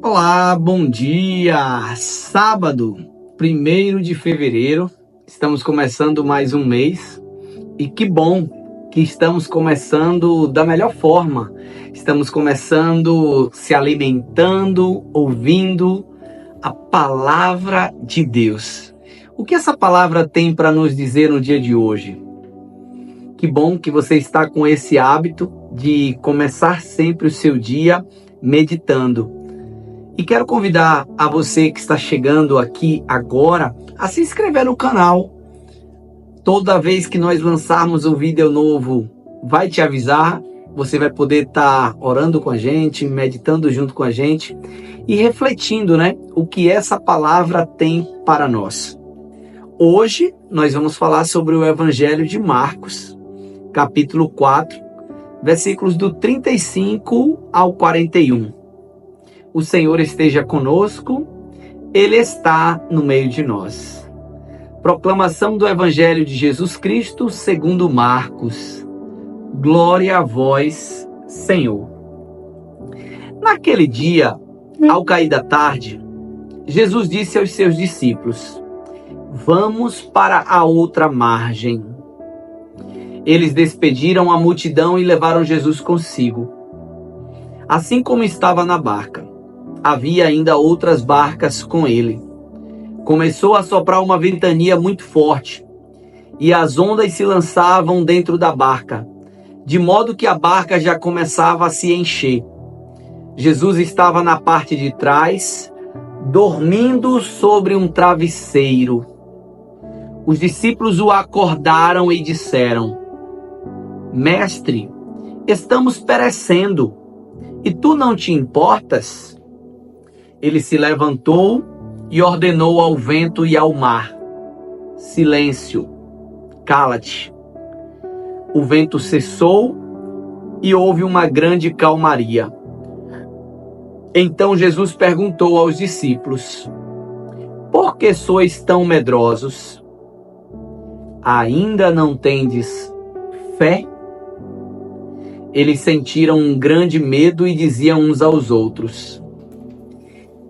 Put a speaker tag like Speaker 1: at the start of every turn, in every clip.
Speaker 1: Olá, bom dia! Sábado, 1º de fevereiro, estamos começando mais um mês e que bom que estamos começando da melhor forma. Estamos começando se alimentando, ouvindo a palavra de Deus. O que essa palavra tem para nos dizer no dia de hoje? Que bom que você está com esse hábito de começar sempre o seu dia meditando. E quero convidar a você que está chegando aqui agora a se inscrever no canal. Toda vez que nós lançarmos um vídeo novo, vai te avisar. Você vai poder estar orando com a gente, meditando junto com a gente e refletindo, o que essa palavra tem para nós. Hoje nós vamos falar sobre o Evangelho de Marcos, capítulo 4, versículos do 35 ao 41. O Senhor esteja conosco, Ele está no meio de nós. Proclamação do Evangelho de Jesus Cristo segundo Marcos. Glória a vós, Senhor. Naquele dia, ao cair da tarde, Jesus disse aos seus discípulos: vamos para a outra margem. Eles despediram a multidão e levaram Jesus consigo. Assim como estava na barca, havia ainda outras barcas com ele. Começou a soprar uma ventania muito forte, e as ondas se lançavam dentro da barca, de modo que a barca já começava a se encher. Jesus estava na parte de trás, dormindo sobre um travesseiro. Os discípulos o acordaram e disseram: Mestre, estamos perecendo, e tu não te importas? Ele se levantou e ordenou ao vento e ao mar: silêncio, cala-te. O vento cessou e houve uma grande calmaria. Então Jesus perguntou aos discípulos: por que sois tão medrosos? Ainda não tendes fé? Eles sentiram um grande medo e diziam uns aos outros: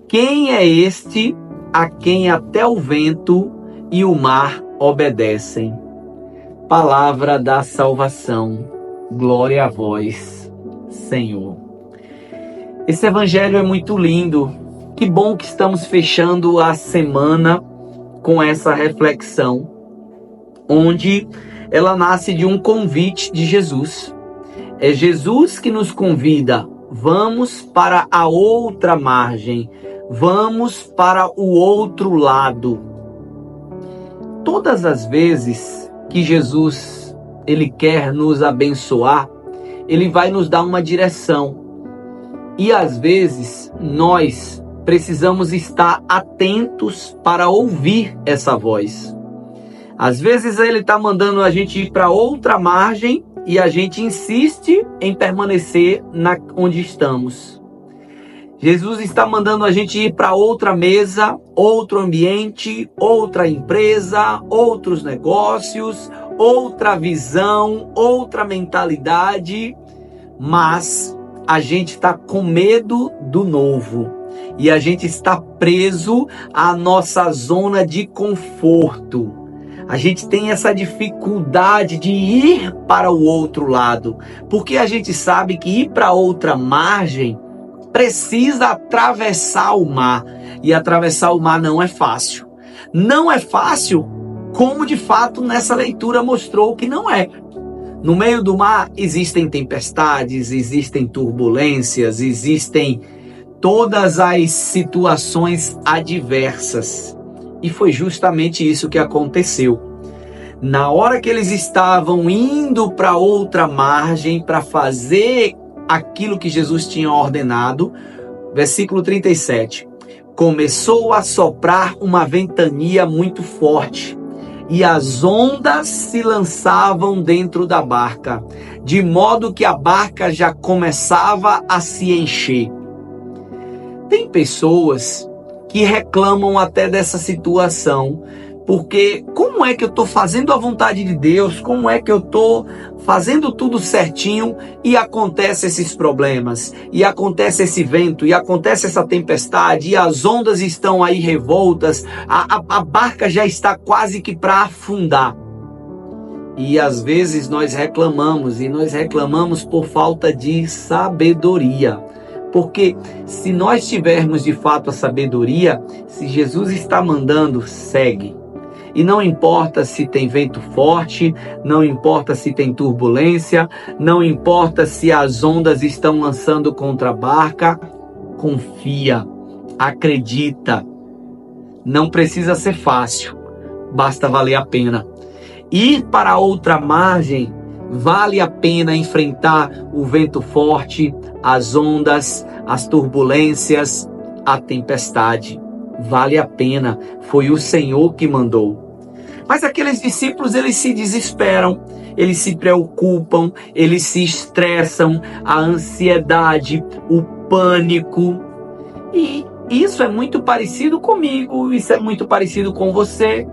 Speaker 1: quem é este a quem até o vento e o mar obedecem? Palavra da salvação. Glória a vós, Senhor. Esse evangelho é muito lindo. Que bom que estamos fechando a semana com essa reflexão, onde ela nasce de um convite de Jesus. É Jesus que nos convida: vamos para a outra margem. Vamos para o outro lado. Todas as vezes que Jesus ele quer nos abençoar, ele vai nos dar uma direção. E às vezes nós precisamos estar atentos para ouvir essa voz. Às vezes ele está mandando a gente ir para outra margem e a gente insiste em permanecer onde estamos. Jesus está mandando a gente ir para outra mesa, outro ambiente, outra empresa, outros negócios, outra visão, outra mentalidade, mas a gente está com medo do novo e a gente está preso à nossa zona de conforto. A gente tem essa dificuldade de ir para o outro lado, porque a gente sabe que ir para outra margem precisa atravessar o mar. E atravessar o mar não é fácil. Não é fácil, como de fato nessa leitura mostrou que não é. No meio do mar existem tempestades, existem turbulências, existem todas as situações adversas. E foi justamente isso que aconteceu. Na hora que eles estavam indo para outra margem para fazer aquilo que Jesus tinha ordenado, versículo 37, começou a soprar uma ventania muito forte e as ondas se lançavam dentro da barca, de modo que a barca já começava a se encher. Tem pessoas que reclamam até dessa situação, Porque como é que eu estou fazendo a vontade de Deus? Como é que eu estou fazendo tudo certinho e acontece esses problemas? E acontece esse vento? E acontece essa tempestade? E as ondas estão aí revoltas? A barca já está quase que para afundar. E às vezes nós reclamamos, e nós reclamamos por falta de sabedoria. Porque se nós tivermos de fato a sabedoria, se Jesus está mandando, segue. E não importa se tem vento forte, não importa se tem turbulência, não importa se as ondas estão lançando contra a barca, confia, acredita. Não precisa ser fácil, basta valer a pena. Ir para outra margem, vale a pena enfrentar o vento forte, as ondas, as turbulências, a tempestade. Vale a pena, foi o Senhor que mandou. Mas aqueles discípulos, eles se desesperam, eles se preocupam, eles se estressam, a ansiedade, o pânico. E isso é muito parecido comigo, isso é muito parecido com você,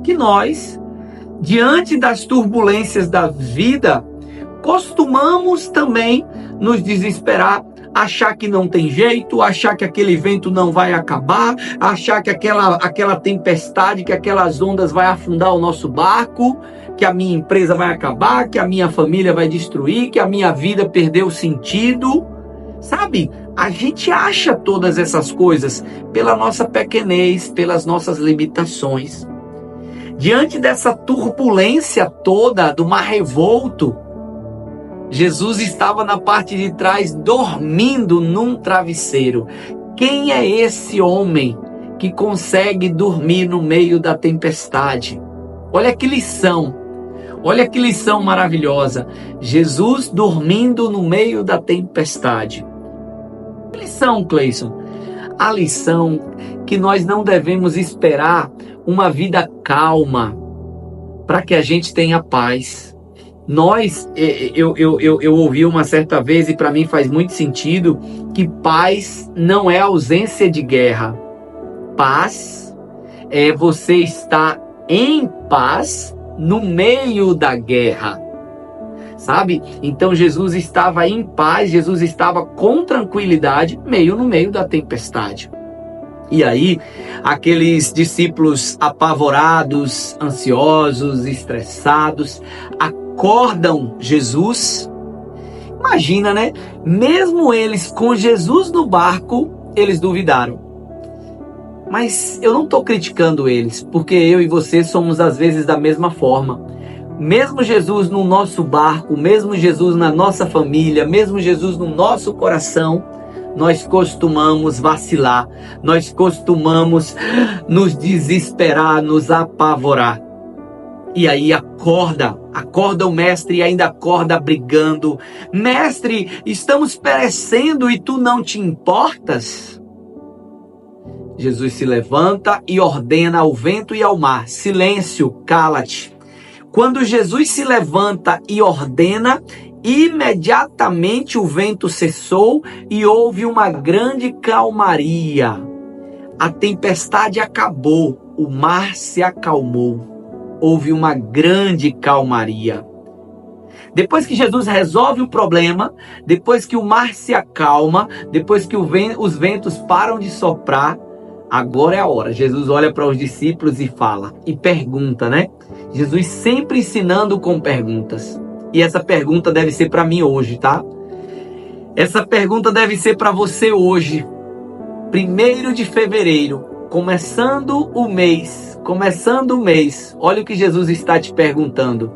Speaker 1: que nós, diante das turbulências da vida, costumamos também nos desesperar, achar que não tem jeito, achar que aquele vento não vai acabar, achar que aquela tempestade, que aquelas ondas vai afundar o nosso barco, que a minha empresa vai acabar, que a minha família vai destruir, que a minha vida perdeu sentido. Sabe, a gente acha todas essas coisas pela nossa pequenez, pelas nossas limitações. Diante dessa turbulência toda, do mar revolto, Jesus estava na parte de trás, dormindo num travesseiro. Quem é esse homem que consegue dormir no meio da tempestade? Olha que lição maravilhosa. Jesus dormindo no meio da tempestade. Que lição, Cleison? A lição que nós não devemos esperar uma vida calma para que a gente tenha paz. Eu ouvi uma certa vez, e para mim faz muito sentido, que paz não é ausência de guerra. Paz é você estar em paz no meio da guerra. Sabe? Então Jesus estava em paz, Jesus estava com tranquilidade, no meio da tempestade. E aí, aqueles discípulos apavorados, ansiosos, estressados, acordam Jesus. Imagina, né? Mesmo eles com Jesus no barco, eles duvidaram. Mas eu não estou criticando eles, porque eu e você somos às vezes da mesma forma. Mesmo Jesus no nosso barco, mesmo Jesus na nossa família, mesmo Jesus no nosso coração, nós costumamos vacilar, nós costumamos nos desesperar, nos apavorar. E aí acorda o mestre e ainda acorda brigando. Mestre, estamos perecendo e tu não te importas? Jesus se levanta e ordena ao vento e ao mar: silêncio, cala-te. Quando Jesus se levanta e ordena, imediatamente o vento cessou e houve uma grande calmaria. A tempestade acabou, o mar se acalmou. Houve uma grande calmaria. Depois que Jesus resolve o problema, depois que o mar se acalma, depois que os ventos param de soprar, agora é a hora. Jesus olha para os discípulos e fala, e pergunta, né? Jesus sempre ensinando com perguntas. E essa pergunta deve ser para mim hoje, tá? Essa pergunta deve ser para você hoje. 1º de fevereiro, começando o mês. Olha o que Jesus está te perguntando.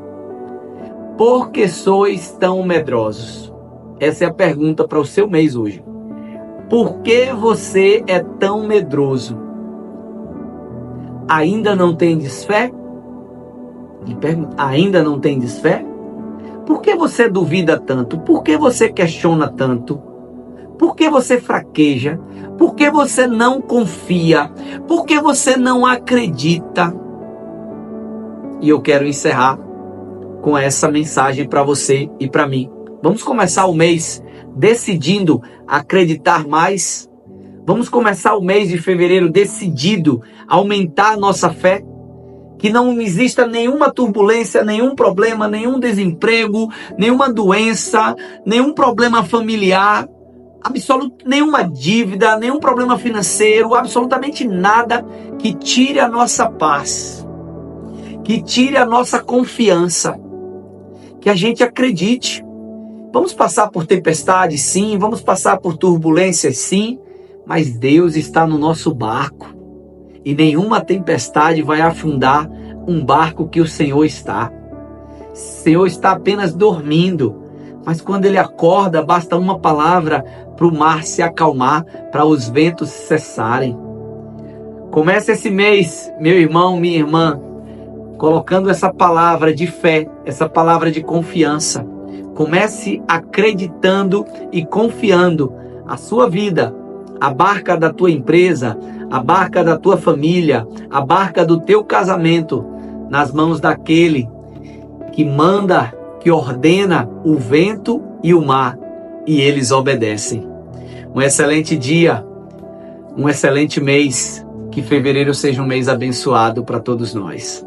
Speaker 1: Por que sois tão medrosos? Essa é a pergunta para o seu mês hoje. Por que você é tão medroso? Ainda não tendes fé? Ainda não tendes fé? Por que você duvida tanto? Por que você questiona tanto? Por que você fraqueja? Por que você não confia? Por que você não acredita? E eu quero encerrar com essa mensagem para você e para mim. Vamos começar o mês decidindo acreditar mais. Vamos começar o mês de fevereiro decidido a aumentar a nossa fé. que não exista nenhuma turbulência, nenhum problema, nenhum desemprego, nenhuma doença, nenhum problema familiar, nenhuma dívida, nenhum problema financeiro, absolutamente nada que tire a nossa paz, que tire a nossa confiança, que a gente acredite. Vamos passar por tempestades, sim, vamos passar por turbulências, sim, mas Deus está no nosso barco. E nenhuma tempestade vai afundar um barco que o Senhor está. O Senhor está apenas dormindo. Mas quando Ele acorda, basta uma palavra para o mar se acalmar, para os ventos cessarem. Comece esse mês, meu irmão, minha irmã, colocando essa palavra de fé, essa palavra de confiança. Comece acreditando e confiando a sua vida, a barca da tua empresa, a barca da tua família, a barca do teu casamento, nas mãos daquele que manda, que ordena o vento e o mar, e eles obedecem. Um excelente dia, um excelente mês, que fevereiro seja um mês abençoado para todos nós.